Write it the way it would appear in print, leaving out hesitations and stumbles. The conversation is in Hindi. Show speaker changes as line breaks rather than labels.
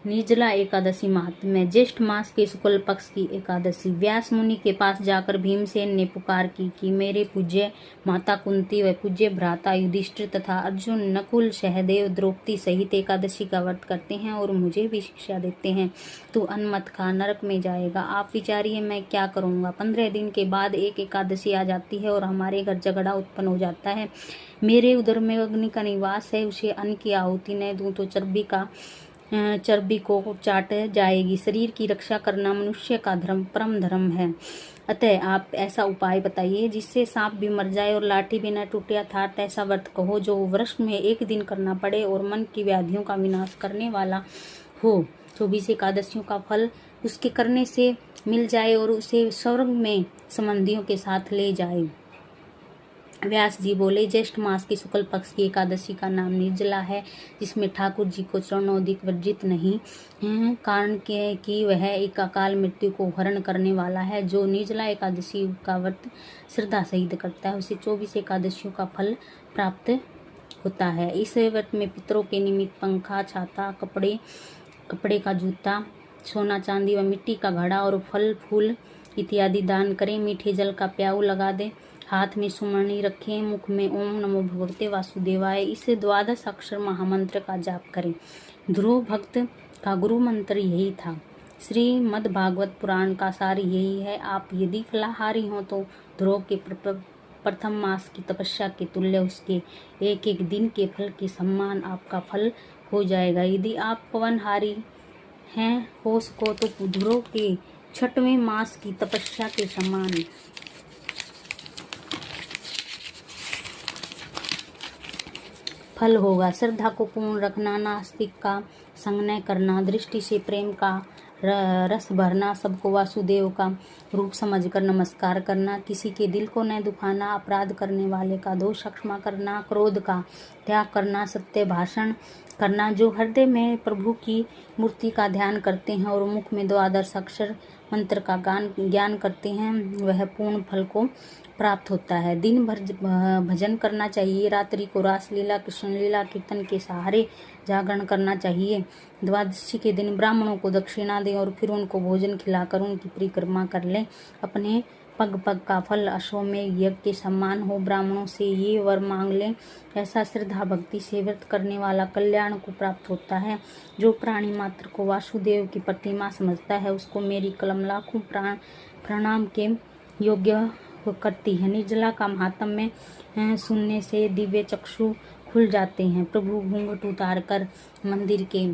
निर्जला एकादशी महात्म्य। ज्येष्ठ मास के शुक्ल पक्ष की एकादशी। व्यास मुनि के पास जाकर भीमसेन ने पुकार की कि मेरे पूज्य माता कुंती व पूज्य भ्राता युधिष्ठिर तथा अर्जुन, नकुल, सहदेव, द्रौपदी सहित एकादशी का व्रत करते हैं और मुझे भी शिक्षा देते हैं। तू अन्न मत खा, नरक में जाएगा। आप विचारिए मैं क्या करूँगा। 15 दिन के बाद एक एकादशी आ जाती है और हमारे घर झगड़ा उत्पन्न हो जाता है। मेरे उदर में अग्नि का निवास है, उसे अन्न की आहुति न दूं तो चर्बी को चाट जाएगी। शरीर की रक्षा करना मनुष्य का परम धर्म है। अतः आप ऐसा उपाय बताइए जिससे सांप भी मर जाए और लाठी भी न टूटे। अर्थात ऐसा व्रत कहो जो वर्ष में एक दिन करना पड़े और मन की व्याधियों का विनाश करने वाला हो। 24 एकादशियों का फल उसके करने से मिल जाए और उसे स्वर्ग में संबंधियों के साथ ले जाए। व्यास जी बोले, ज्येष्ठ मास की शुक्ल पक्ष की एकादशी का नाम निर्जला है, जिसमें ठाकुर जी को चरणोदिक वर्जित नहीं है, कारण कि वह एक अकाल मृत्यु को हरण करने वाला है। जो निर्जला एकादशी का व्रत श्रद्धा सहित करता है उसे 24 एकादशियों का फल प्राप्त होता है। इस व्रत में पितरों के निमित्त पंखा, छाता, कपड़े का जूता, सोना चांदी व मिट्टी का घड़ा और फल फूल इत्यादि दान करें। मीठे जल का प्याऊ लगा दे, हाथ में सुमणि रखें, मुख में ओम नमो भगवते वासुदेवाय इस 12 अक्षर महामंत्र का जाप करें। ध्रुव भक्त का गुरु मंत्र यही था। श्रीमद् भागवत पुराण का सार यही है। आप यदि फलाहारी हो तो ध्रुव के प्रथम मास की तपस्या के तुल्य उसके एक एक दिन के फल के समान आपका फल हो जाएगा। यदि आप पवनहारी हैं हो सको तो ध्रुव के 6वें मास की तपस्या के समान फल होगा। श्रद्धा को पूर्ण रखना, नास्तिक का संग न करना, दृष्टि से प्रेम का रस भरना, सबको वासुदेव का रूप समझकर नमस्कार करना, किसी के दिल को न दुखाना, अपराध करने वाले का दोष क्षमा करना, क्रोध का त्याग करना, सत्य भाषण करना। जो हृदय में प्रभु की मूर्ति का ध्यान करते हैं और मुख में 12 अक्षर मंत्र का ज्ञान करते हैं वह पूर्ण फल को प्राप्त होता है। दिन भर भजन करना चाहिए। रात्रि को रासलीला, कृष्ण लीला, कीर्तन के सहारे जागरण करना चाहिए। द्वादशी के दिन ब्राह्मणों को दक्षिणा दें और फिर उनको भोजन खिलाकर उनकी परिक्रमा कर लें। अपने पग पग का फल अश्वमेध यज्ञ के समान हो। ब्राह्मणों से ये वर मांग लें, ऐसा श्रद्धा भक्ति से व्रत करने वाला कल्याण को प्राप्त होता है। जो प्राणी मात्र को वासुदेव की प्रतिमा समझता है उसको मेरी कलम लाखों प्रणाम के योग्य करती है। निर्जला का महात्म्य सुनने से दिव्य चक्षु खुल जाते हैं। प्रभु घूंघट उतार कर मंदिर के